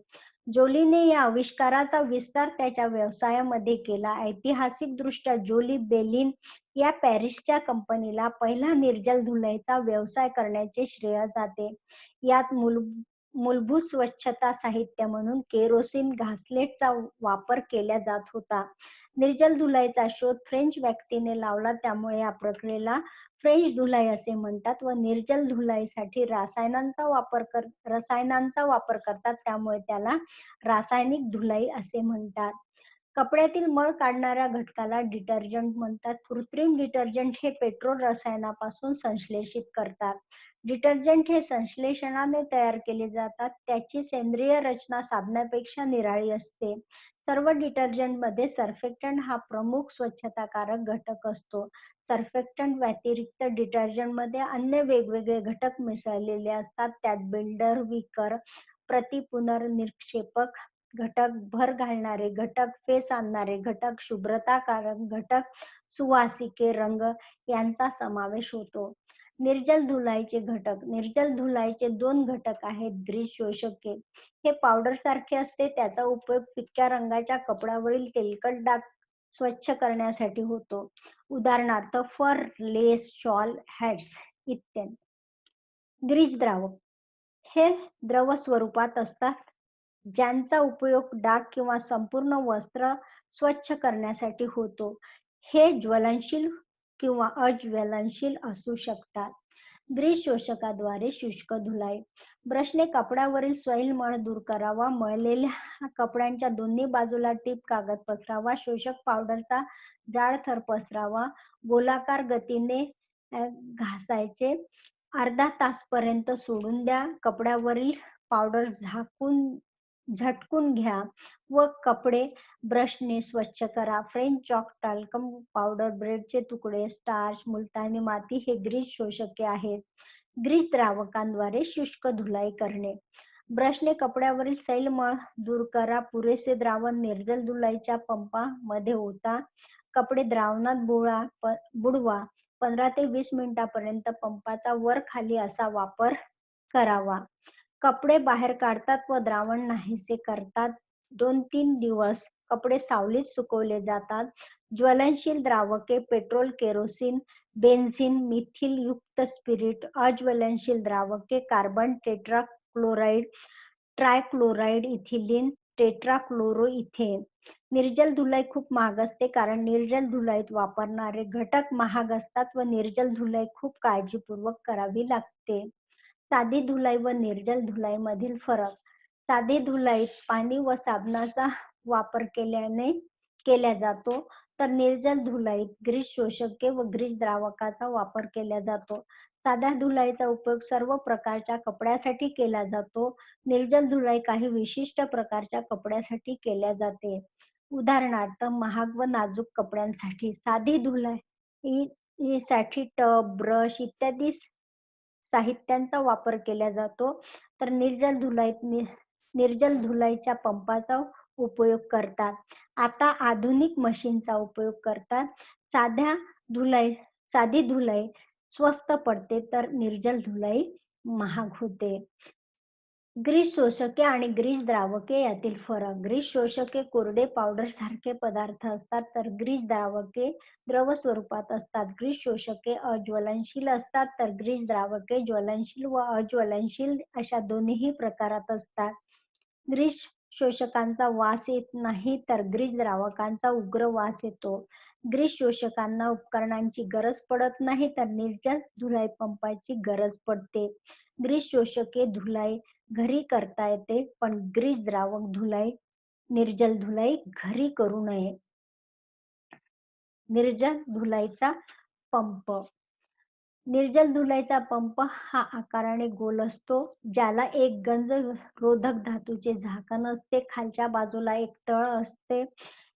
जोलीने या आविष्काराचा विस्तार त्याच्या व्यवसायामध्ये केला. ऐतिहासिकदृष्ट्या जोली बेलिन या पॅरिसच्या कंपनीला पहिला निर्जल धुलाईचा व्यवसाय करण्याचे श्रेय जाते. यात मूलभूत स्वच्छता साहित्य म्हणून केरोसिन घासलेटचा वापर केला जात होता. निर्जल धुलाईचा शोध फ्रेंच व्यक्तीने लावला, त्यामुळे या प्रक्रियेला फ्रेंच धुलाई असे म्हणतात व निर्जल धुलाईसाठी रसायनांचा वापर करतात, त्यामुळे त्याला रासायनिक धुलाई असे म्हणतात. कपड्यातील मळ काढणाऱ्या घटकाला डिटर्जंट म्हणतात. कृत्रिम डिटर्जंट हे पेट्रोल रसायनापासून संश्लेषित करतात. डिटर्जंट हे संश्लेषणाने तयार केले जातात. त्याची सेंद्रिय रचना साबणापेक्षा निराळी असते. सर्व डिटर्जंटमध्ये सर्फेक्टंट हा प्रमुख स्वच्छताकारक घटक असतो. सर्फेक्टंट व्यतिरिक्त डिटर्जंटमध्ये अन्य वेगवेगळे घटक मिसळलेले असतात. त्यात बिल्डर, विकर, प्रतिपुनर्निक्षेपक घटक, भर घालणारे घटक, फेस आणणारे घटक, शुभ्रताकारक घटक, सुवासिके, रंग यांचा समावेश होतो. निर्जल धुलाईचे घटक. निर्जल धुलाईचे 2 घटक आहेत. ग्रीस शोषके. हे पावडरसारखे असते. त्याचा उपयोग फिक्या रंगाच्या कपड्यावरील तेलकट डाग स्वच्छ करण्यासाठी होतो. उदाहरणार्थ फर, लेस, शॉल, हॅट्स इत्यादी. ग्रीस द्रावक. हे द्रव स्वरूपात असतात, ज्यांचा उपयोग डाग किंवा संपूर्ण वस्त्र स्वच्छ करण्यासाठी होतो. हे ज्वलनशील किंवा अज्वलनशील असू शकतात. ग्रीस शोषकाद्वारे शुष्क धुलाई. ब्रशने कपड्यावरील स्वैल मळ दूर करावा. मळलेल्या कपड्यांच्या दोन्ही बाजूला टीप कागद पसरावा. शोषक पावडरचा जाड थर पसरावा. गोलाकार गतीने घासायचे. अर्धा तासपर्यंत सोडून द्या. कपड्यावरील पावडर झटकून घ्या व कपडे ब्रशने स्वच्छ करा. फ्रेंच चॉक, टाल्कम पावडर, ब्रेडचे तुकडे, स्टार्च, मुलतानी माती हे ग्रीस शोषके आहेत. ग्रीस द्रावकांद्वारे शुष्क धुलाई करणे. ब्रशने कपड्यावरील सैल मळ दूर करा. पुरेसे द्रावण निर्जल धुलाईच्या पंपामध्ये ओता. कपडे द्रावणात बुडवा. 15 ते 20 मिनिटांपर्यंत पंपाचा वर खाली असा वापर करावा. कपडे बाहेर काढतात व द्रावण नाहीसे करतात. 2-3 दिवस कपडे सावलीत सुकवले जातात. ज्वलनशील द्रावके पेट्रोल, केरोसिन, बेन्झीन, मिथिल युक्त स्पिरिट. अज्वलनशील द्रावके carbon tetrachloride, trichloride, ethylene, tetrachloroethane. निर्जल धुलाई खूप महाग असते, कारण निर्जल धुलाईत वापरणारे घटक महाग असतात व निर्जल धुलाई खूप काळजीपूर्वक करावी लागते. साधी धुलाई व निर्जल धुलाईमधील फरक. साधी धुलाईत पाणी व साबणाचा वापर केला जातो, तर निर्जल धुलाईत ग्रीस शोषके व ग्रीस द्रावकाचा वापर केला जातो. साध्या धुलाईचा उपयोग सर्व प्रकारच्या कपड्यासाठी केला जातो. निर्जल धुलाई काही विशिष्ट प्रकारच्या कपड्यासाठी केल्या जाते. उदाहरणार्थ महाग व नाजूक कपड्यांसाठी. साधी धुलाई साठी टब, ब्रश इत्यादी साहित्यांचा वापर केला जातो, तर निर्जल धुलाईच्या पंपाचा उपयोग करतात. आता आधुनिक मशीनचा उपयोग करतात. साधी धुलाई स्वस्त पडते, तर निर्जल धुलाई महाग होते. ग्रीस शोषके आणि ग्रीस द्रावके यातील फरक. ग्रीस शोषके कोरडे पावडर सारखे पदार्थ असतात, तर ग्रीस द्रावके द्रव स्वरूपात असतात. ग्रीस शोषके अज्वलनशील असतात, तर ग्रीस द्रावके ज्वलनशील व अज्वलनशील अशा दोन्ही प्रकारात असतात. ग्रीस शोषकांचा वास येत नाही, तर ग्रीस द्रावकांचा उग्र वास येतो. ग्रीस शोषकांना उपकरणांची गरज पडत नाही, तर निर्जल धुलाई पंपाची गरज पडते. ग्रीस शोषके धुलाई घरी करता येते, पण ग्रीस द्रावक निर्जल धुलाई घरी करू नये. निर्जल धुलाईचा पंप. निर्जल धुलाईचा पंप हा आकाराने गोल असतो, ज्याला एक गंज रोधक धातूचे झाकण असते. खालच्या बाजूला एक तळ असते.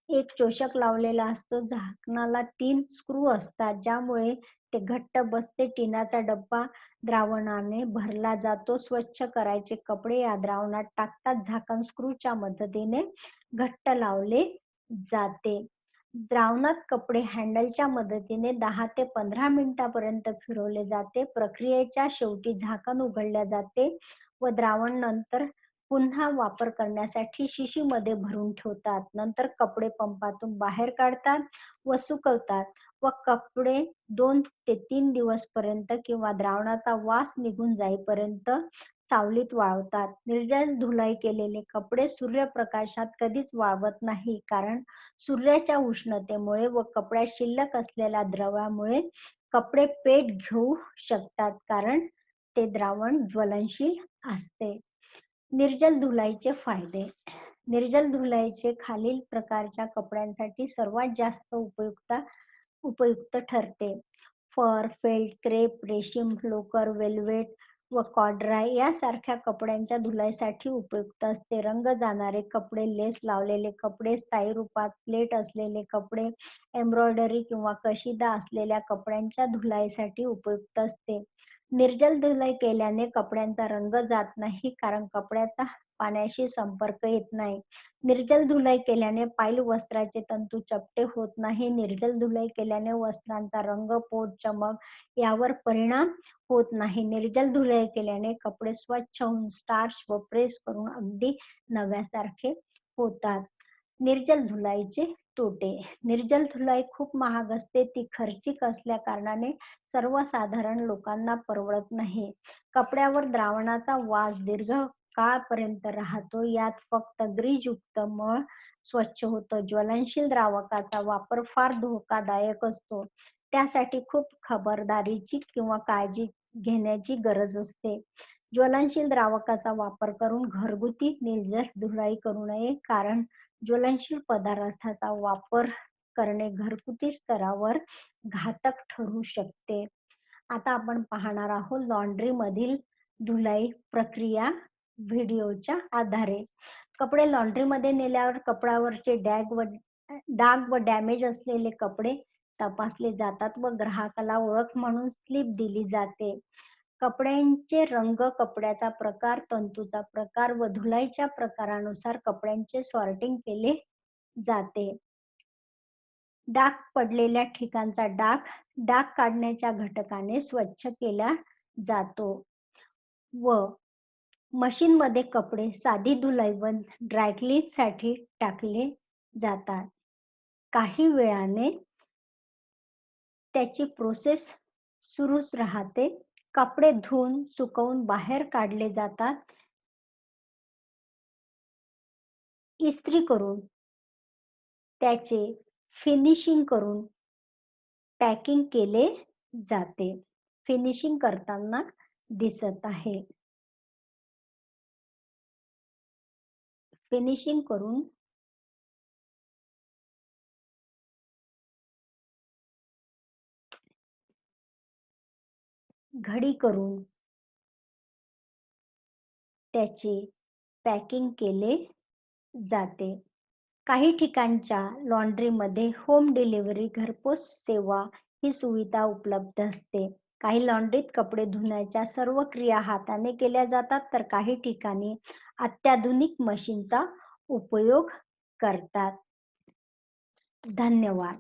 एक चोषक लावलेला असतो. झाकणाला 3 स्क्रू असतात, ज्यामुळे ते घट्ट बसते. टिनाचा डब्बा द्रावणाने भरला जातो. स्वच्छ करायचे कपडे या द्रावणात टाकतात. झाकण स्क्रूच्या मदतीने घट्ट लावले जाते. द्रावणात कपडे हँडलच्या मदतीने 10 ते 15 मिनिटांपर्यंत फिरवले जाते. प्रक्रियेच्या शेवटी झाकण उघडले जाते व द्रावण नंतर पुन्हा वापर करण्यासाठी शिशीमध्ये भरून ठेवतात. नंतर कपडे पंपातून बाहेर काढतात व सुकवतात व कपडे 2 ते 3 दिवसपर्यंत किंवा द्रावणाचा वास निघून जाईपर्यंत सावलीत वाळवतात. निर्जल धुलाई केलेले कपडे सूर्यप्रकाशात कधीच वाळवत नाही, कारण सूर्याच्या उष्णतेमुळे व कपड्यात शिल्लक असलेल्या द्रवामुळे कपडे पेट घेऊ शकतात, कारण ते द्रावण ज्वलनशील असते. निर्जल धुलाईचे फायदे. निर्जल धुलाईचे खालील प्रकारच्या कपड्यांसाठी सर्वात जास्त उपयुक्त ठरते. फर, फेल्ट, क्रेप, रेशीम, लोकर, वेल्वेट व कॉर्डराय यासारख्या कपड्यांच्या धुलाईसाठी उपयुक्त असते. रंग जाणारे कपडे, लेस लावलेले कपडे, स्थायी रूपात प्लेट असलेले कपडे, एम्ब्रॉयडरी किंवा कशिदा असलेल्या कपड्यांच्या धुलाईसाठी उपयुक्त असते. निर्जल धुलाई केल्याने कपड्यांचा रंग जात नाही, कारण कपड्याचा पाण्याशी संपर्क येत नाही. निर्जल धुलाई केल्याने पाईल्ड वस्त्राचे तंतू चपटे होत नाही. निर्जल धुलाई केल्याने वस्त्रांचा रंग, पोत, चमक यावर परिणाम होत नाही. निर्जल धुलाई केल्याने कपडे स्वच्छ होऊन स्टार्च व प्रेस करून अगदी नव्यासारखे होतात. निर्जल धुलाईचे तोटे. निर्जल धुलाई खूप महाग असते. ती खर्चिक असल्या कारणाने सर्वसाधारण लोकांना परवडत नाही. कपड्यावर द्रावणाचा वास दीर्घ काळापर्यंत राहतो. यात फक्त ग्रीजयुक्त मळ स्वच्छ होतं. ज्वलनशील द्रावकाचा वापर फार धोकादायक असतो. त्यासाठी खूप खबरदारीची किंवा काळजी घेण्याची गरज असते. ज्वलनशील द्रावकाचा वापर करून घरगुती निर्जल धुलाई करू नये, कारण ज्वलनशील पदार्थाचा वापर करणे घरगुती स्तरावर घातक ठरू शकते. आता आपण पाहणार आहोत लॉन्ड्रीमधील धुलाई प्रक्रिया व्हिडिओच्या आधारे. कपडे लॉन्ड्रीमध्ये नेल्यावर कपड्यावरचे डाग व डॅमेज असलेले कपडे तपासले जातात व ग्राहकाला ओळख म्हणून स्लिप दिली जाते. कपड्यांचे रंग, कपड्याचा प्रकार, तंतूचा प्रकार व धुलाईच्या प्रकारानुसार कपड्यांचे सॉर्टिंग केले जाते. डाग पडलेल्या ठिकाणचा डाग काढण्याच्या घटकाने स्वच्छ केला जातो व मशीनमध्ये कपडे साधी धुलाई व ड्रायक्लीनसाठी टाकले जातात. काही वेळाने त्याची प्रोसेस सुरूच राहते. कपडे धुवून सुकवून बाहेर काढले जातात. इस्त्री करून त्याचे फिनिशिंग करून पॅकिंग केले जाते. फिनिशिंग करताना दिसत आहे. फिनिशिंग करून घडी करून त्याचे पॅकिंग केले जाते. काही ठिकाणच्या लॉन्ड्रीमध्ये होम डिलिव्हरी घरपोच सेवा ही सुविधा उपलब्ध असते. काही लॉन्ड्रीत कपडे धुण्याच्या सर्व क्रिया हाताने केल्या जातात, तर काही ठिकाणी अत्याधुनिक मशीनचा उपयोग करतात. धन्यवाद.